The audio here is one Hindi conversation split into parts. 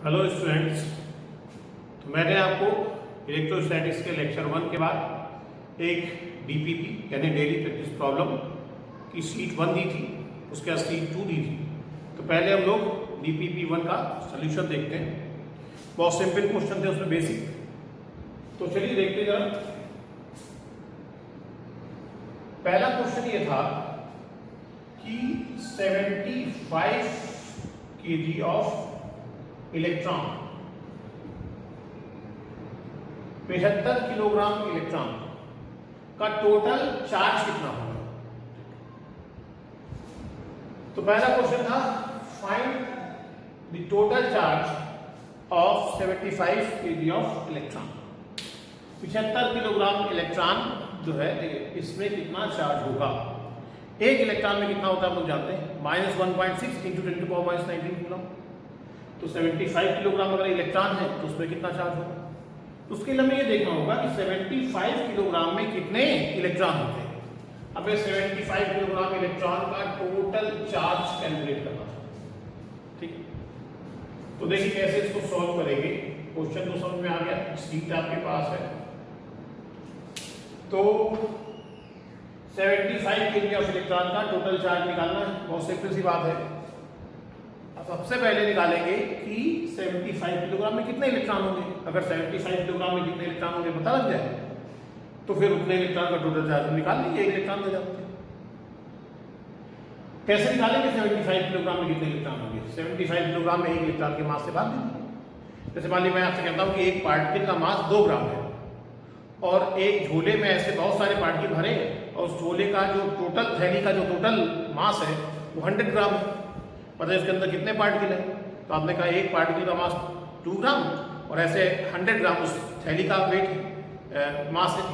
Hello students. तो मैंने आपको इलेक्ट्रोस्टैटिक्स के लेक्चर 1 के बाद एक डीपीपी यानी डेली प्रैक्टिस प्रॉब्लम की शीट 1 दी थी, उसके बाद शीट 2 दी थी। तो पहले हम लोग डीपीपी 1 का सोल्यूशन देखते हैं। बहुत सिंपल क्वेश्चन थे उसमें, बेसिक। तो चलिए देखते जरा। पहला क्वेश्चन ये था कि 75 kg of electron, 75 kilogram electron का टोटल चार्ज कितना होगा। तो पहला क्वेश्चन था find the total charge of 75 kg of electron. 75 kilogram electron जो है इसमें कितना चार्ज होगा। एक इलेक्ट्रॉन में कितना होता है हम लोग जानते हैं, -1.6 × 10⁻⁹ कूलम। तो 75 किलोग्राम अगर इलेक्ट्रॉन है तो उसमें कितना चार्ज होगा। तो उसके लिए हमें ये देखना होगा कि 75 किलोग्राम में कितने इलेक्ट्रॉन होते हैं। अब 75 किलोग्राम इलेक्ट्रॉन का टोटल चार्ज कैलकुलेट करना था, ठीक। तो देखिए कैसे इसको सॉल्व करेंगे। क्वेश्चन तो समझ में आ गया, शीट आपके पास है। तो 75 kg ऑफ इलेक्ट्रॉन का टोटल चार्ज निकालना है, बहुत सिंपल सी बात है। अब सबसे पहले निकालेंगे कि 75 किलोग्राम में कितने इलेक्ट्रॉन होंगे। अगर 75 किलोग्राम में कितने इलेक्ट्रॉन होंगे पता लग जाए तो फिर उतने इलेक्ट्रॉन का टोटल चार्ज निकाल लीजिए, 1 इलेक्ट्रॉन दे जाते हैं। कैसे निकालेंगे 75 किलोग्राम में कितने इलेक्ट्रॉन होंगे। 75 किलोग्राम में 1 इलेक्ट्रॉन के मास से भाग दीजिए। जैसे मान लीजिए मैं आपसे कहता हूँ कि एक पार्टिकल का मास 2 ग्राम है और एक झोले में ऐसे बहुत सारे पार्टिकल भरे और उस झोले का जो टोटल, थैली का जो टोटल मास है वो 100 ग्राम है। मतलब इसके अंदर कितने पार्टिकल हैं, तो आपने कहा एक पार्टिकल का मास 2 ग्राम और ऐसे 100 ग्राम उस थैली का वेट मास है, तो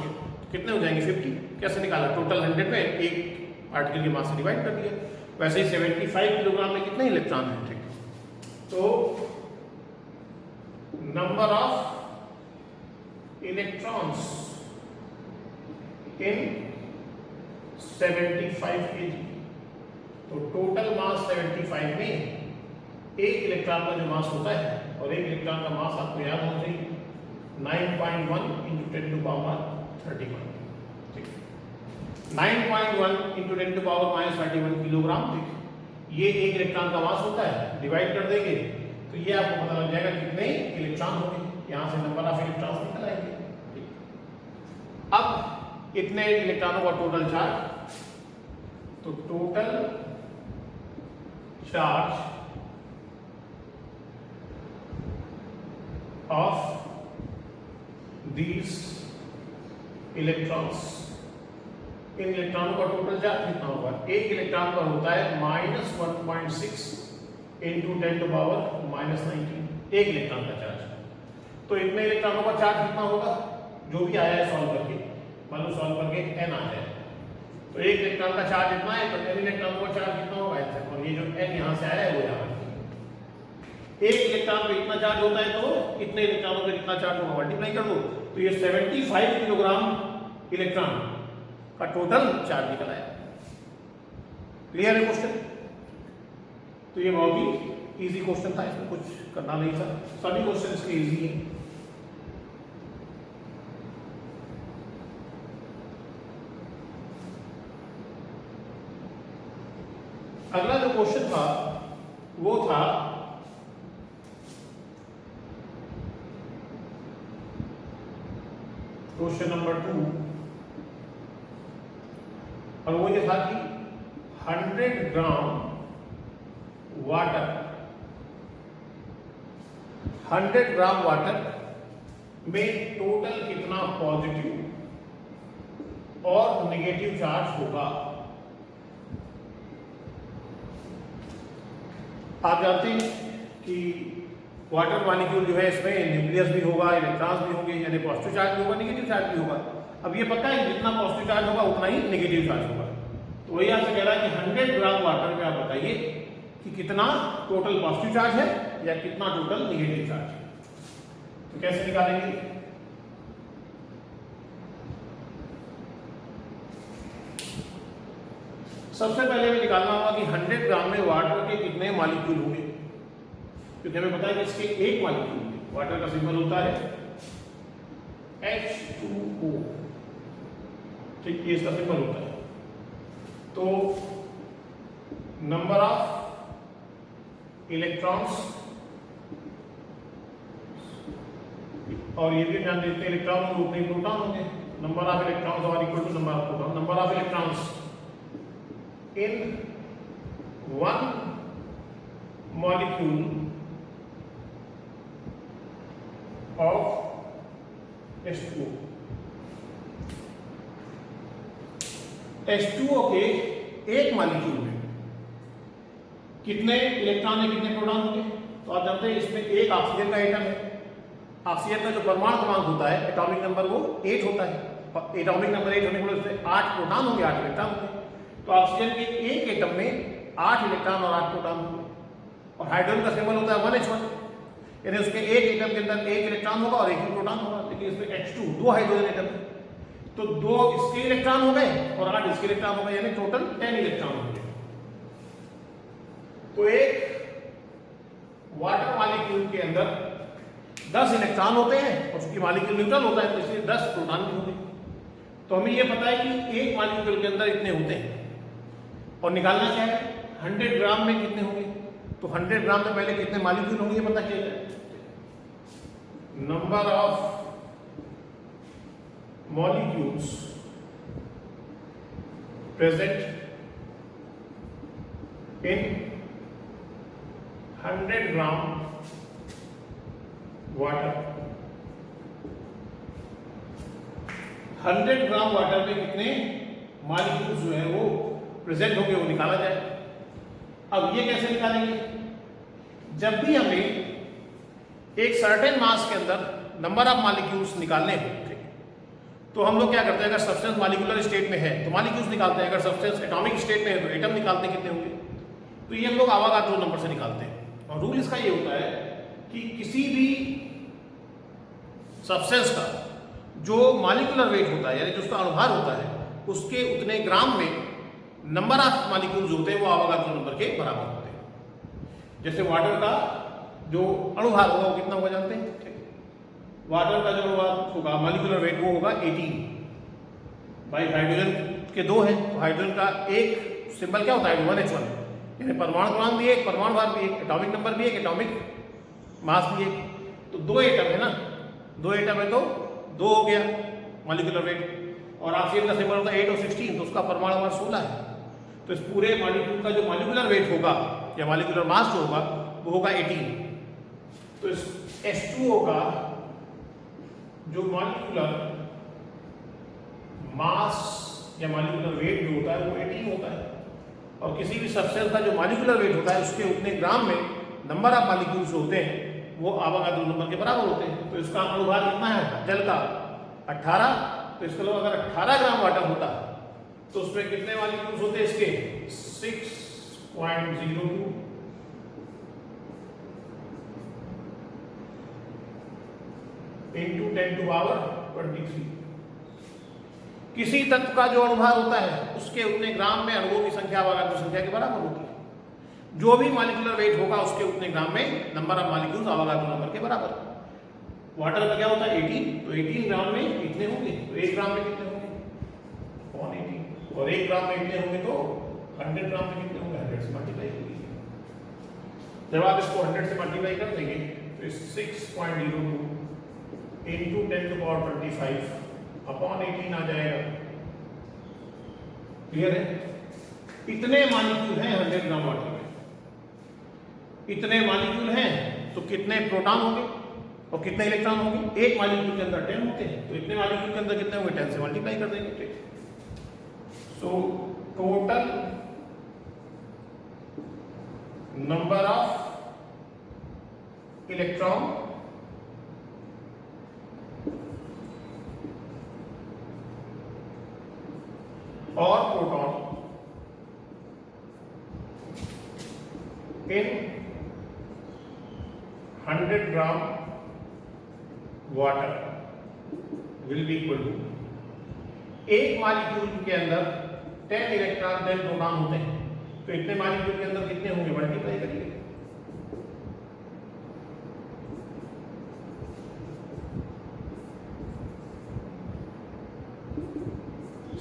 कितने हो जाएंगे 50। कैसे निकाला, टोटल 100 में एक पार्टिकल के मास से डिवाइड कर दिया। वैसे ही 75 किलोग्राम में कितने इलेक्ट्रॉन हैं, ठीक। तो number of electrons in 75 kg, तो टोटल मास 75 में एक इलेक्ट्रॉन का जो मास होता है, और एक इलेक्ट्रॉन का मास आपको याद होना चाहिए 9.1 × 10⁻31, ठीक। 9.1 × 10⁻31 किलोग्राम, ठीक। ये एक इलेक्ट्रॉन का मास होता है, डिवाइड कर देंगे तो ये आपको पता लग जाएगा कितने इलेक्ट्रॉन होंगे। यहां से नंबर ऑफ इलेक्ट्रॉन्स निकल आएंगे, ठीक। अब इतने इलेक्ट्रॉनों का टोटल चार्ज, तो total charge of these electrons, इन इलेक्ट्रॉनों का टोटल चार्ज कितना होगा। एक इलेक्ट्रॉन पर होता है -1.6 × 10⁻⁻19, एक इलेक्ट्रॉन का चार्ज। तो इतने इलेक्ट्रॉनों का चार्ज कितना होगा, जो भी आया है सॉल्व करके, मान लो सॉल्व करके n आ जाए तो एक इलेक्ट्रॉन का चार्ज इतना है, तो n इलेक्ट्रॉनों का चार्ज कितना होगा, और ये जो n यहाँ से आया है वो यहाँ एक इलेक्ट्रॉन पे इतना चार्ज होता है तो इतने इलेक्ट्रॉनों पे कितना चार्ज होगा, मल्टीप्लाई कर दो। तो ये 75 किलोग्राम इलेक्ट्रॉन का टोटल चार्ज निकल आया। क्लियर है क्वेश्चन। तो ये बहुत ही इजी क्वेश्चन था, इसमें कुछ करना नहीं था, सभी क्वेश्चन इसके इजी है। अगला जो क्वेश्चन था वो था क्वेश्चन नंबर 2, और वो ये था कि 100 ग्राम वाटर, 100 ग्राम वाटर में टोटल कितना पॉजिटिव और नेगेटिव चार्ज होगा। आप जानते हैं कि वाटर मॉलिक्यूल जो है इसमें न्यूक्लियस भी होगा, इलेक्ट्रॉन्स भी होंगे, यानी पॉजिटिव चार्ज भी होगा, नेगेटिव चार्ज भी होगा। अब ये पता है जितना पॉजिटिव चार्ज होगा उतना ही नेगेटिव चार्ज होगा। तो वही आपसे कह रहा है कि 100 ग्राम वाटर में आप बताइए कि कितना टोटल पॉजिटिव चार्ज है या कितना टोटल नेगेटिव चार्ज है। तो कैसे निकालेंगे, सबसे पहले हमें निकालना होगा कि 100 ग्राम में वाटर के कितने मॉलिक्यूल होंगे। क्योंकि हमें पता है कि इसके एक मॉलिक्यूल में वाटर का सिंबल होता है H2O, ठीक, ये इसका सिंबल होता है। तो नंबर ऑफ इलेक्ट्रॉन्स, और ये भी ध्यान देते हैं इलेक्ट्रॉन और उतने प्रोटॉन होंगे। Number of electrons are equal to number of proton. Number of electrons in one molecule of H2O। H2O के एक मॉलिक्यूल में कितने इलेक्ट्रॉन है, कितने प्रोटॉन होंगे? तो आप जानते हैं इसमें एक ऑक्सीजन का एटम है। ऑक्सीजन का जो परमाणु क्रमांक होता है, एटॉमिक नंबर, वो 8 होता है। एटॉमिक नंबर 8 होने के बाद उसमें 8 प्रोटॉन होंगे, 8 इलेक्ट्रॉन होंगे। तो ऑक्सीजन के एक एटम में 8 इलेक्ट्रॉन और 8 प्रोटॉन होंगे। और हाइड्रोजन का सिंबल होता है 1H1, यानी उसके एक एटम के अंदर एक इलेक्ट्रॉन होगा और एक ही प्रोटॉन होगा। लेकिन इसमें H2 दो हाइड्रोजन एटम है, तो 2 इसके इलेक्ट्रॉन हो गए और 8 इसके इलेक्ट्रॉन हो गए, यानी टोटल 10 इलेक्ट्रॉन होंगे। तो एक वाटर मॉलिक्यूल के अंदर 10 इलेक्ट्रॉन होते हैं और उसकी मॉलिक्यूल न्यूट्रल होता है, तो इसलिए 10 प्रोटॉन भी होंगे। तो हमें यह पता है कि एक मॉलिक्यूल के अंदर इतने होते हैं, और निकालना क्या है, 100 ग्राम में कितने होंगे। तो 100 ग्राम में पहले कितने मॉलिक्यूल होंगे ये पता किया जाए। Number of molecules present in 100 gram water. 100 gram water में कितने मॉलिक्यूल्स जो है वो प्रेजेंट होंगे, वो निकाला जाए। अब ये कैसे निकालेंगे? जब भी हमें एक सर्टेन मास के अंदर नंबर ऑफ मॉलिक्यूल्स निकालने हैं, तो हम लोग क्या करते हैं, अगर सब्सटेंस मॉलिक्यूलर स्टेट में है तो मॉलिक्यूल्स निकालते हैं, अगर सब्सटेंस एटॉमिक स्टेट में है तो एटम निकालते हैं कितने होंगे। तो ये हम लोग आवागाद्रो नंबर से निकालते हैं। और रूल इसका ये होता है कि किसी भी सब्सटेंस का जो मॉलिक्यूलर वेट होता है, यानी जो उसका अणुभार होता है, उसके उतने ग्राम में नंबर ऑफ मॉलिक्यूल्स होते हैं वो आवागाद्रो नंबर के बराबर होते हैं। जैसे वाटर का जो अणुभार होगा वो कितना होगा जानते हैं? वाटर का जो होगा मॉलिक्यूलर वेट वो होगा 18। भाई हाइड्रोजन के 2 हैं, तो हाइड्रोजन का एक सिंबल क्या होता है, 1H1, यानी परमाणु क्रमांक भी एक, परमाणु भार भी एक, एटॉमिक नंबर भी एक, एटॉमिक मास भी एक। तो 2 एटम है ना, 2 एटम है तो 2 हो गया मॉलिक्यूलर वेट। और ऑक्सीजन का सिंबल होता है 8 और 16, तो उसका परमाणु भार 16 है। तो इस पूरे मॉलिक्यूल का जो मॉलिक्यूलर वेट होगा या मॉलिक्यूलर मास जो होगा वो होगा 18। तो इस H2O का जो मॉलिक्यूलर मास या मॉलिक्यूलर वेट जो होता है वो 18 होता है। और किसी भी सब्सटेंस का जो मॉलिक्यूलर वेट होता है उसके उतने ग्राम में नंबर ऑफ मॉलिक्यूल्स होते हैं वो आवागाद्रो नंबर के बराबर होते हैं। तो इसका अणुभार कितना है जल का, 18। तो इसके अलावा अगर 18 ग्राम वाटर होता तो उसमें कितने मॉलिक्यूल्स होते हैं इसके, 6.02 इंटू 10 टू पावर 23। किसी तत्व का जो अणुभार होता है उसके उतने ग्राम में अणुओं की संख्या आवागाद्रो संख्या के बराबर होती है। जो भी मॉलिक्यूलर वेट होगा उसके उतने ग्राम में नंबर ऑफ मॉलिक्यूल्स आवागाद्रो नंबर के बराबर। वाटर का क्या होता है 18, तो 18 ग्राम में कितने होंगे, तो 1 ग्राम में कितने होंगे 180, और 1 ग्राम में कितने होंगे तो 100 ग्राम में कितने होंगे 100 से मल्टीप्लाई होगी। जब आप इसको 100 से मल्टीप्लाई कर देंगे तो 6.02 इंटू 10 टू पावर 25 अपॉन 18 आ जाएगा। क्लियर है? इतने मॉलिक्यूल हैं 100 ग्राम वाटर में, इतने मॉलिक्यूल हैं तो कितने प्रोटॉन होंगे और कितने इलेक्ट्रॉन होंगे। एक मॉलिक्यूल के अंदर 10 होते हैं, तो इतने मॉलिक्यूल के अंदर कितने होंगे, 10 से मल्टीप्लाई कर देंगे। So total number of electron और proton in 100 gram water will be equal to, एक मॉलिक्यूल के अंदर 10 इलेक्ट्रॉन 10 प्रोटॉन होते हैं, तो इतने मॉलिक्यूल के अंदर कितने होंगे, मल्टीप्लाई करिए।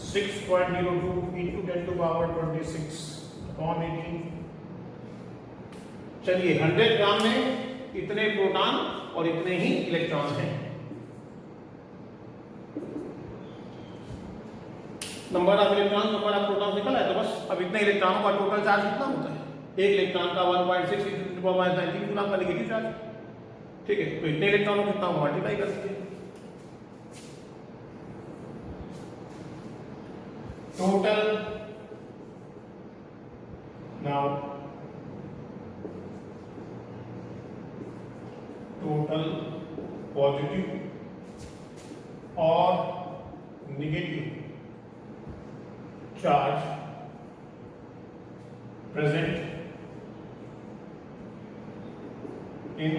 6.02 into 10 to power 26 upon 18। चलिए 100 ग्राम में इतने प्रोटॉन और इतने ही इलेक्ट्रॉन हैं। Number of electron number of proton निकल आए। तो बस अब इतने इलेक्ट्रॉनों का टोटल चार्ज कितना होता है? एक इलेक्ट्रॉन का 1.6 × 10⁻⁹ गुना का नेगेटिव चार्ज। ठीक है, तो इतने इलेक्ट्रॉनों को कितना मल्टीप्लाई कर दीजिए। टोटल नाउ टोटल पॉजिटिव और negative charge present in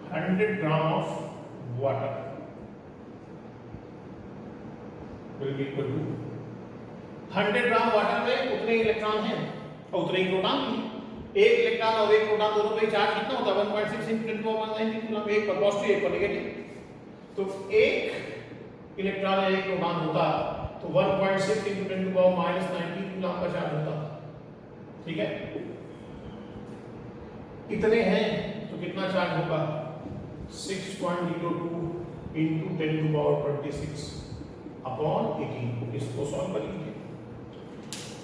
100 gram of water will be equal to 100 gram water में उतने इलेक्ट्रॉन हैं और उतने ही प्रोटॉन भी। एक इलेक्ट्रॉन और एक प्रोटॉन दोनों पे चार्ज कितना होता है? 1.6 × 10⁻⁹ कूलम। एक पर पॉजिटिव एक पर नेगेटिव। तो एक इलेक्ट्रॉन या एक प्रोटॉन होता तो 1.6 × 10⁻⁹ कूलम का चार्ज होता। ठीक है, इतने हैं तो कितना चार्ज होगा? 6.02 into 10 to power 26 upon 18। इसको सॉल्व कर लीजिए।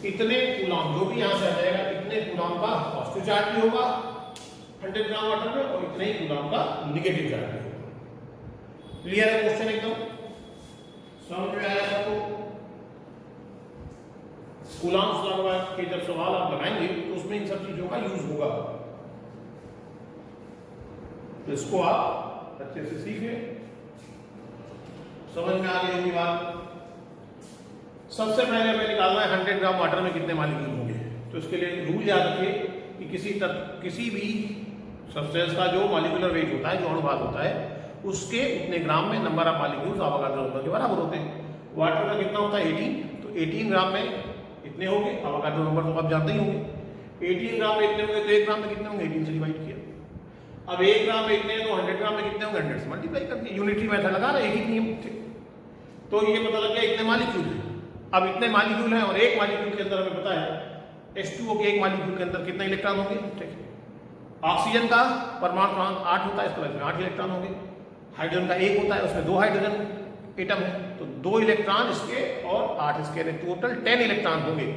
इतने कूलम जो भी यहां से आ जाएगा, इतने कूलम का पॉजिटिव चार्ज भी होगा 100 ग्राम वाटर में और इतने ही कूलम का नेगेटिव चार्ज भी होगा। क्लियर है क्वेश्चन एकदम? समझ में आया आपको? कूलम्स लगवा के जब सवाल आप लगाएंगे तो उसमें इन सब चीजों का यूज होगा। तो इसको आप अच्छे से सीखें, समझ में आ गई होगी बात। सबसे पहले हमें निकालना है 100 ग्राम वाटर में कितने मॉलिक्यूल होंगे। तो इसके लिए रूल याद रखिए कि किसी भी सब्सटेंस का जो मॉलिक्यूलर वेट होता है, जो अणुभार होता है, उसके उतने ग्राम में number of molecules Avogadro number के बराबर होते हैं। वाटर का कितना होता है? 18। तो 18 ग्राम में इतने होंगे। अवोगाड्रो नंबर तो आप जानते ही होंगे। 18 ग्राम में इतने होंगे तो 1 ग्राम में कितने होंगे? 18 से डिवाइड किया। अब 1 ग्राम में इतने हैं तो 100 ग्राम में कितने होंगे? 100 से मल्टीप्लाई कर दिए। यूनिटरी मेथड लगा रहे हैं, एक ही नियम। तो ये पता लग गया इतने मॉलिक्यूल हैं। अब इतने मॉलिक्यूल हैं और एक मॉलिक्यूल के अंदर हमें पता है H2O के एक मॉलिक्यूल के अंदर कितने इलेक्ट्रॉन होंगे? ठीक है। ऑक्सीजन का परमाणु क्रमांक 8 होता है, इसके बाद 8 इलेक्ट्रॉन होंगे। हाइड्रोजन का 1 होता है, उसमें 2 हाइड्रोजन एटम है, तो 2 इलेक्ट्रॉन इसके और 8 इसके, टोटल 10 इलेक्ट्रॉन होंगे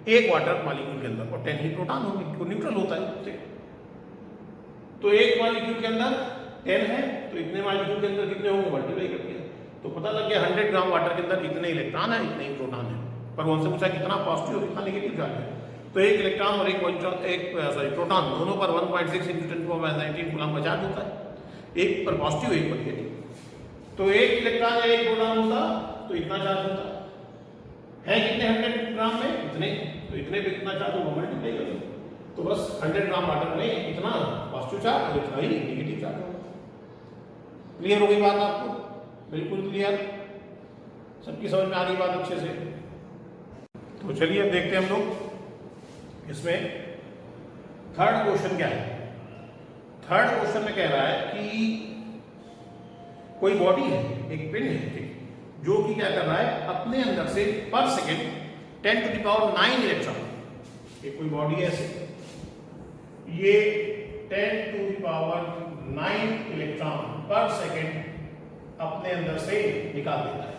एक वाटर मॉलिक्यूल के अंदर और 10 ही प्रोटॉन होंगे, क्योंकि न्यूट्रल होता है। ठीक, तो एक मॉलिक्यूल के अंदर 10 है तो इतने मॉलिक्यूल के अंदर कितने होंगे? मल्टीप्लाई कर दिया तो पता लग गया 100 ग्राम वाटर के अंदर इतने इलेक्ट्रॉन है, इतने ही प्रोटॉन है। पर उनसे पूछा कितना पॉजिटिव और कितना नेगेटिव चार्ज है। तो एक इलेक्ट्रॉन और एक प्रोटॉन दोनों पर 1.6 × 10⁻⁹ कूलम का चार्ज होता है। एक पर पॉजिटिव एक पर नेगेटिव। तो एक इलेक्ट्रॉन या एक प्रोटॉन होता तो इतना चार्ज होता है। कितने 100 ग्राम में? इतने। तो इतने पे कितना चार्ज होगा? मल्टीप्लाई कर दो। तो बस 100 ग्राम वाटर में इतना पॉजिटिव चार्ज और इतना ही नेगेटिव चार्ज होगा। क्लियर हो गई बात आपको? बिल्कुल क्लियर, सबकी समझ में आ गई बात अच्छे से। तो चलिए अब देखते हैं हम लोग इसमें थर्ड क्वेश्चन क्या है। थर्ड क्वेश्चन में कह रहा है कि कोई बॉडी है, एक पिंड है, जो कि क्या कर रहा है? अपने अंदर से पर सेकेंड 10⁹ इलेक्ट्रॉन, ये कोई बॉडी है ऐसे, ये 10⁹ इलेक्ट्रॉन पर सेकेंड अपने अंदर से निकाल देता है।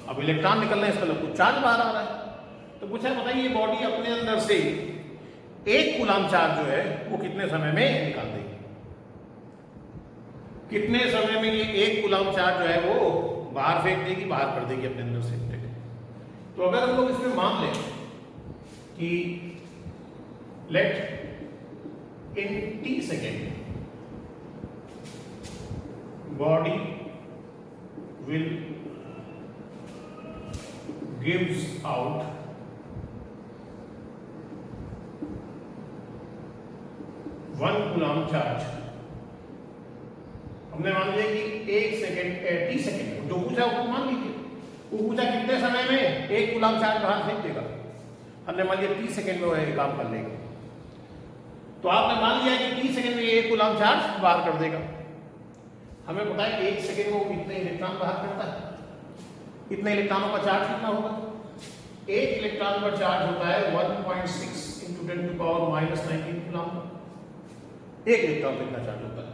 अब इलेक्ट्रॉन निकलने से कुछ चार्ज बाहर आ रहा है। तो पूछा बताइए ये बॉडी अपने अंदर से 1 कूलम चार्ज जो है वो कितने समय में निकाल देगी? कितने समय में ये 1 कूलम चार्ज जो है वो बाहर फेंक देगी, बाहर कर देगी अपने अंदर से? तो अगर हम लोग इसमें मान लें कि let in t second body will gives out 1 coulomb charge. हमने मान लिया कि 1 सेकेंड t सेकेंड, जो पूछा वो मान लीजिए। वो पूछा कितने समय में 1 कूलम चार्ज बाहर फेंक देगा। हमने मान लिया 30 सेकेंड में वो ये काम कर लेगा। तो आपने मान लिया कि 30 सेकेंड में 1 कूलम चार्ज बाहर कर देगा। हमें पता है 1 सेकेंड में वो कितने इलेक्ट्रॉन बाहर करता है। इतने इलेक्ट्रॉनों का चार्ज कितना होगा? एक इलेक्ट्रॉन पर चार्ज होता है 1.6 × 10⁻⁻19 कूलम। एक इलेक्ट्रॉन पर इतना चार्ज होता है,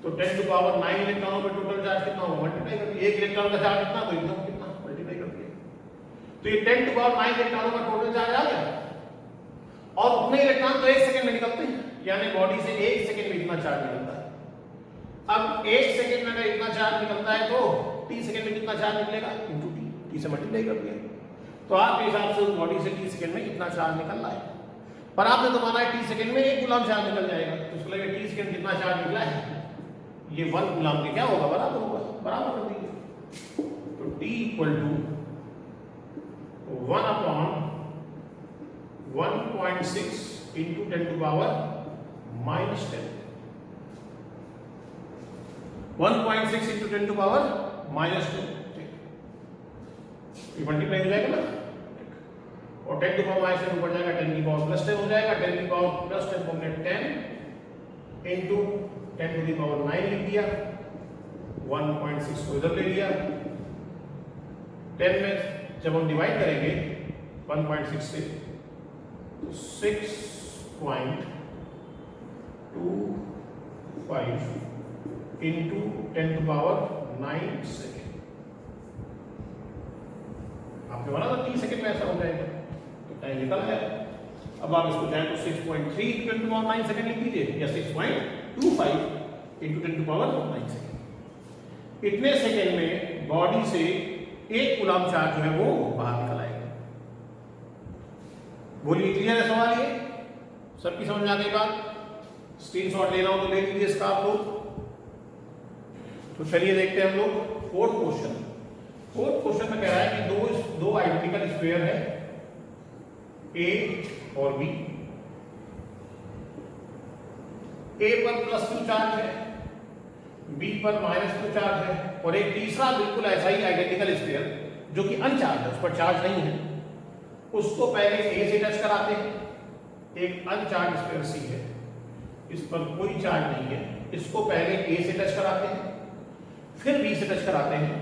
तो 10⁹ इलेक्ट्रॉनों पर टोटल चार्ज कितना होगा? मल्टीप्लाई कर दिए। एक इलेक्ट्रॉन का चार्ज कितना, तो एकदम कितना मल्टीप्लाई कर दिए। तो ये 10⁹ इलेक्ट्रॉनों का टोटल चार्ज आ गया। और उतने इलेक्ट्रॉन तो 1 सेकंड में निकलते हैं, यानी बॉडी से 1 सेकंड में इतना चार्ज निकलता है। अब 1 सेकंड में अगर इतना चार्ज निकलता है तो t सेकंड में कितना चार्ज निकलेगा? इनटू t से मल्टीप्लाई कर दिया। तो आपके हिसाब से उस बॉडी से t सेकंड में इतना चार्ज निकल रहा है, पर आपने तो माना है t सेकंड में 1 कूलम चार्ज निकल जाएगा, तो उसको लगे t सेकंड कितना चार्ज निकला है, ये 1 कूलम के क्या होगा? बराबर होगा। बराबर कर दीजिए। तो t इक्वल टू 1/1.6 × 10⁻⁻10 1.6 × 10⁻⁻10 ये मल्टीप्लाई हो जाएगा ना, और 10 की पावर से ऊपर जाएगा 10 की पावर +10 हो जाएगा। 10 की पावर +10 को हमने 10 × 10⁻9 लिख दिया, 1.6 को इधर ले लिया। 10 में जब हम डिवाइड करेंगे 1.6 से तो 6.25 × 10⁻9 सेकेंड। आपने बोला था 30 सेकेंड में ऐसा हो जाएगा, तो टाइम निकल आया। अब आप इसको चाहे तो 6.3 × 10⁻9 सेकेंड लिख लीजिए, या 6.25 × 10⁻9 सेकेंड। इतने सेकेंड में बॉडी से 1 कूलम चार्ज जो है वो बाहर निकल आएगा। बोलिए, क्लियर है सवाल ये? सबकी समझ में आ गई बात? स्क्रीनशॉट लेना हो तो ले लीजिए इसका आप लोग। तो चलिए देखते हैं हम लोग फोर्थ क्वेश्चन। फोर्थ क्वेश्चन में कह रहा है कि दो आइडेंटिकल स्क्वायर है ए और बी। ए पर +2 चार्ज है, बी पर -2 चार्ज है, और एक तीसरा बिल्कुल ऐसा ही आइडेंटिकल स्क्वायर जो कि अनचार्ज है, उस पर चार्ज नहीं है, उसको पहले ए से टच कराते हैं। एक अनचार्ज स्क्वायर सी है, इस पर कोई चार्ज नहीं है, इसको पहले ए से टच कराते हैं, फिर बी से टच कराते हैं,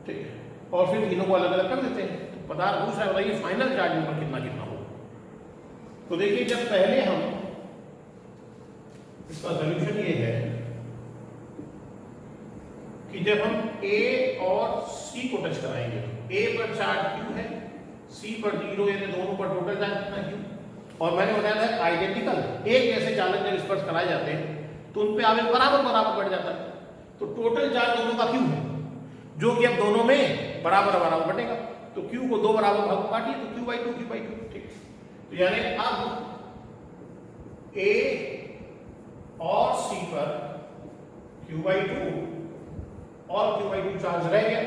ठीक है, और फिर तीनों को अलग अलग कर देते हैं। तो पदार्थ पूछ रहा है बताइए फाइनल चार्ज पर कितना कितना हो। तो देखिए, जब पहले हम इसका सॉल्यूशन ये है कि जब हम ए और सी को टच कराएंगे, ए पर चार्ज क्यू है, सी पर 0, यानी दोनों पर टोटल चार्ज कितना क्यू। और मैंने बताया था आइडेंटिकल एक जैसे चालक जब स्पर्श कराए जाते हैं तो उन पे आवेश बराबर बराबर बढ़ जाता है। तो टोटल चार्ज दोनों का क्यू है, जो कि अब दोनों में बराबर बराबर बढ़ेगा। तो क्यू को 2 बराबर भागों में बांटिए, तो Q/2 ठीक। तो यानी अब ए और सी पर Q/2 और Q/2 चार्ज रह गया,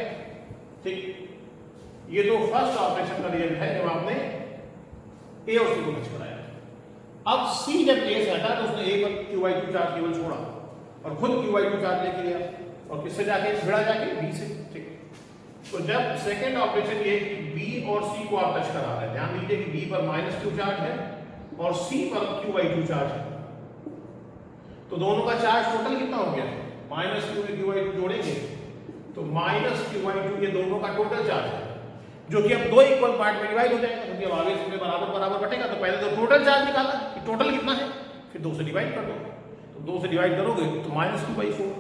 ठीक। ये तो फर्स्ट ऑपरेशन का रिजल्ट है जब आपने ए और सी को टच कराया। अब सी जब ए से हटा तो उसने ए पर Q/2 चार्ज केवल छोड़ा और खुद Q/2 चार्ज लेके गया, और किससे जाके भिड़ा जाके बी से, ठीक। तो जब सेकंड ऑपरेशन ये कि बी और सी को आप टच करा रहे हैं, ध्यान दीजिए कि बी पर -2 चार्ज है और सी पर Q/2 चार्ज है, तो दोनों का चार्ज टोटल कितना हो गया? -2 में Q/2 जोड़ेंगे तो -Q/2 ये दोनों का टोटल चार्ज है, जो कि अब 2 इक्वल पार्ट में डिवाइड हो जाएगा, क्योंकि अब आगे इसमें बराबर बराबर बटेगा। तो पहले तो टोटल चार्ज निकाला कि टोटल कितना है, फिर 2 से डिवाइड कर दो, तो 2 से डिवाइड करोगे तो -2/4।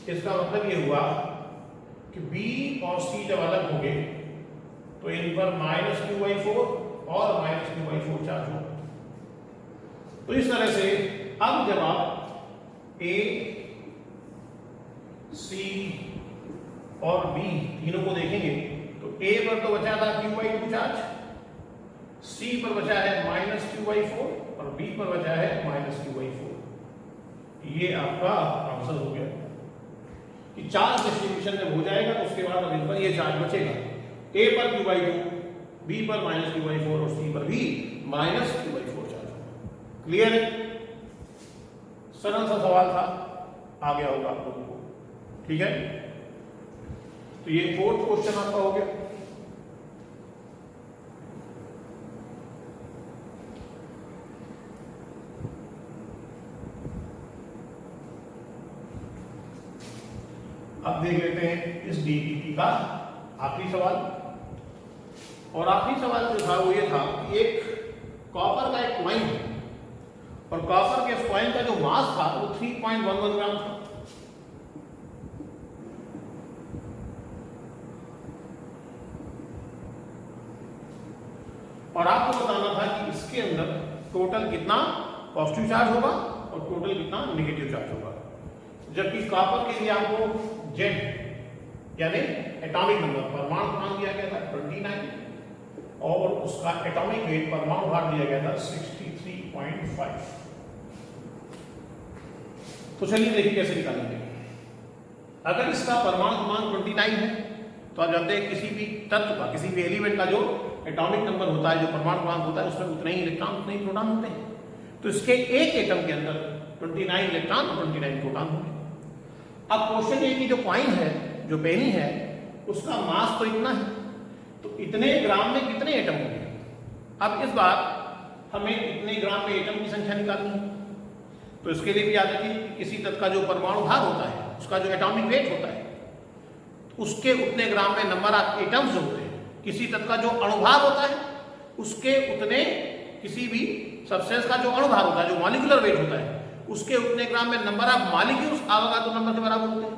इसका मतलब ये हुआ कि बी और सी जब अलग होंगे तो इन पर -Q/4 और -Q/4 चार्ज होगा। तो इस तरह से अब जब आप ए, सी और बी तीनों को देखेंगे तो ए पर तो बचा था Q/2 चार्ज, सी पर बचा है -Q/4 और बी पर बचा है -Q/4। ये आपका आंसर हो गया कि चार्ज डिस्ट्रीब्यूशन जब हो जाएगा तो उसके बाद अब इन पर ये चार्ज बचेगा, ए पर Q/2, बी पर -Q/4 और सी पर भी -Q/4 चार्ज होगा। क्लियर है? सरल सा सवाल था, आ गया होगा आप लोगों को, ठीक है। तो ये फोर्थ क्वेश्चन आपका हो गया। अब देख लेते हैं इस डीईटी का आखिरी सवाल। और आखिरी सवाल जो था वो ये था कि एक कॉपर का एक कॉइन है और कॉपर के इस कॉइन का जो मास था वो 3.11 ग्राम था। और आपको बताना था कि इसके अंदर टोटल कितना पॉजिटिव चार्ज होगा और टोटल कितना नेगेटिव चार्ज होगा। जबकि कॉपर के लिए आपको जेड यानी एटॉमिक नंबर परमाणु क्रमांक दिया गया था 29 और उसका एटॉमिक वेट परमाणु भार दिया गया था 63.5। तो चलिए देखिए कैसे निकालेंगे। अगर इसका परमाणु क्रमांक 29 है तो आप जानते हैं किसी भी तत्व का किसी भी एलिमेंट का जो एटॉमिक नंबर होता है, जो परमाणु क्रमांक होता है, उसमें उतने ही इलेक्ट्रॉन उतने ही प्रोटॉन होते हैं। तो इसके एक एटम के अंदर 29 इलेक्ट्रॉन और 29 प्रोटॉन होंगे। अब क्वेश्चन ये कि जो कॉइन है, जो पेनी है, उसका मास तो इतना है, तो इतने ग्राम में कितने एटम होंगे। अब इस बार हमें इतने ग्राम में एटम की संख्या निकालनी है। तो इसके लिए भी याद रखिए कि किसी तत्व का जो परमाणु भार होता है, उसका जो एटॉमिक वेट होता है, उसके उतने ग्राम में नंबर ऑफ एटम्स जो होते हैं। किसी तत्व का जो अणुभार होता है उसके उतने, किसी भी सब्सटेंस का जो अणुभार होता है, जो मॉलिक्यूलर वेट होता है, उसके उतने ग्राम में नंबर ऑफ मॉलिक्यूल्स आवागाद्रो नंबर के बराबर होते हैं।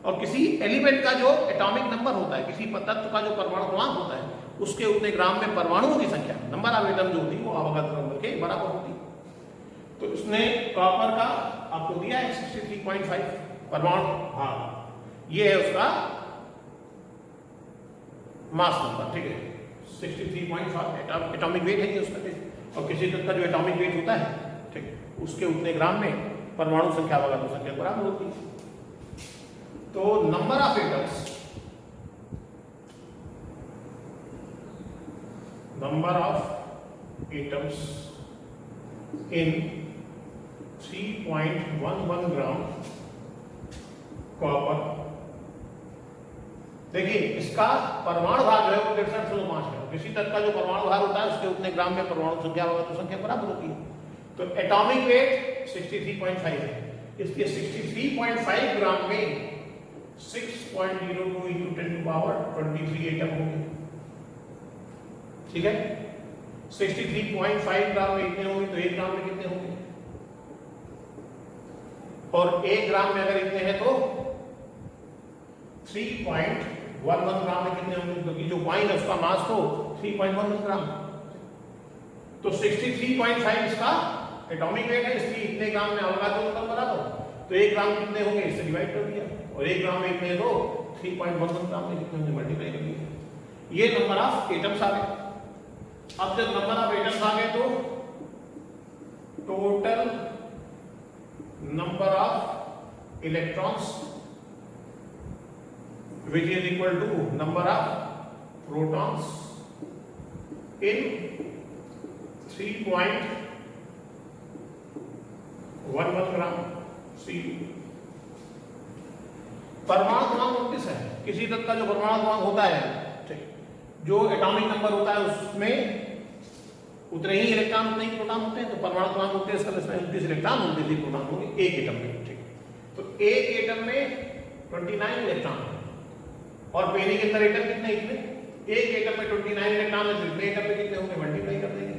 और किसी एलिमेंट का जो एटॉमिक नंबर होता है, किसी तत्व का जो परमाणु क्रमांक होता है, उसके उतने ग्राम में परमाणुओं की संख्या, नंबर ऑफ एटम जो होती है, वो आवागाद्रो नंबर के बराबर होती है। तो इसने कॉपर का आपको दिया है 63.5 परमाणु भार, ये है उसका मास नंबर, ठीक है 63.5 एटॉमिक वेट है ये उसका। और किसी तत्व का जो एटॉमिक वेट होता है, ठीक है, उसके उतने ग्राम में परमाणु संख्या आवागाद्रो संख्या बराबर होती है। तो number of atoms in 3.11 gram copper, देखिए इसका परमाणु भार जो है वो 63.5 है। किसी तत्व का जो परमाणु भार होता है उसके उतने ग्राम में परमाणु संख्या आवागाद्रो संख्या बराबर होती है। तो एटॉमिक वेट 63.5 है, इसलिए 63.5 ग्राम में 6.02 × 10⁻23 एटम होंगे, ठीक है। 63.5 ग्राम में इतने होंगे तो 1 ग्राम में कितने होंगे, और 1 ग्राम में अगर इतने हैं तो 3.11 ग्राम में कितने होंगे, क्योंकि जो कॉइन है उसका मास तो 3.11 ग्राम। तो 63.5 इसका एटॉमिक वेट है, इसलिए इतने ग्राम में आवागाद्रो नंबर बराबर। तो 1 ग्राम में कितने होंगे, इससे डिवाइड कर दिया, और 1 ग्राम में इतने तो 3.11 ग्राम में कितने होंगे, मल्टीप्लाई कर दिया। ये नंबर ऑफ एटम्स आ गए। अब जब नंबर ऑफ एटम्स आ गए तो total number of electrons which is equal to number of protons in 3.11 gram Cu। परमाणु क्रमांक 29 है। किसी तत्व का जो परमाणु क्रमांक होता है, जो एटॉमिक नंबर होता है, उसमें उतने ही इलेक्ट्रॉन उतने ही प्रोटॉन होते हैं। तो परमाणु क्रमांक 29 का, इसमें 29 इलेक्ट्रॉन 29 ही प्रोटॉन होंगे एक एटम में, ठीक। तो एक एटम में 29 इलेक्ट्रॉन है, और पेनी के अंदर एटम कितने, इतने। एक एटम में 29 इलेक्ट्रॉन है, तो इतने एटम में कितने होंगे, मल्टीप्लाई कर देंगे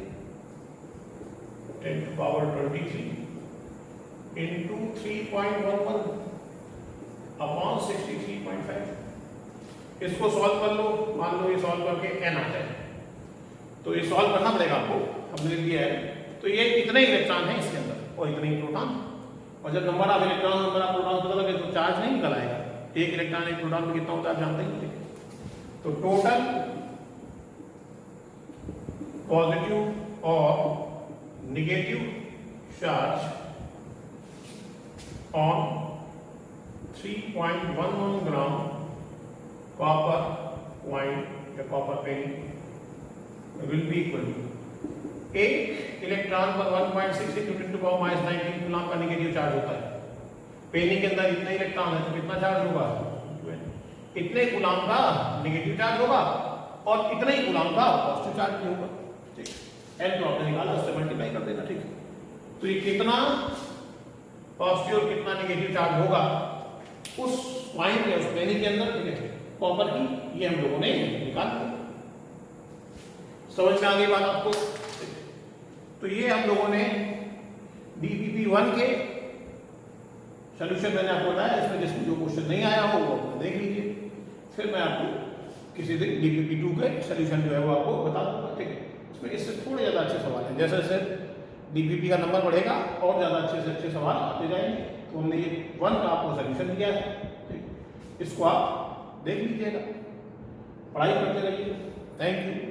10⁻23 into 3.11 अपॉन 63.5। इसको सॉल्व कर लो, मान लो ये सॉल्व करके n आ जाए, तो ये सॉल्व करना पड़ेगा आपको, हमने दिया है। तो ये इतने इलेक्ट्रॉन है इसके अंदर और इतने ही प्रोटॉन। और जब number of electron number of proton पता लगे तो चार्ज नहीं निकल आएगा। एक इलेक्ट्रॉन एक प्रोटॉन में कितना होता है आप जानते हैं। तो टोटल पॉजिटिव और negative charge on 3.11 gram copper coin या copper penny will be equal to, एक इलेक्ट्रॉन पर 1.6 × 10⁻19 कूलम का नेगेटिव चार्ज होता है। पेनी के अंदर इतने इलेक्ट्रॉन है तो कितना चार्ज होगा, इतने कूलम का नेगेटिव चार्ज होगा और इतने ही कूलम का पॉजिटिव चार्ज भी होगा, ठीक। n तो आपने निकाला, उससे मल्टीप्लाई कर देना, ठीक। तो ये कितना पॉजिटिव और कितना नेगेटिव चार्ज होगा उस कॉइन में, उस पेनी के अंदर, ठीक है। कॉपर की, ये हम लोगों ने निकाल दिया। समझ में आ गई बात आपको? तो ये हम लोगों ने DPP1 के सॉल्यूशन मैंने आपको बताया, इसमें जिसमें जो क्वेश्चन नहीं आया हो वो आप देख लीजिए, फिर मैं आपको किसी दिन DPP2 के सॉल्यूशन जो है वो आपको बता दूंगा, ठीक है। इसमें इससे थोड़े ज़्यादा अच्छे सवाल हैं, जैसे जैसे DPP का नंबर बढ़ेगा और ज़्यादा अच्छे से अच्छे सवाल आते जाएंगे। तो हमने ये 1 का आपको सॉल्यूशन दिया है, ठीक, इसको आप देख लीजिएगा, पढ़ाई करते रहिए। Thank you.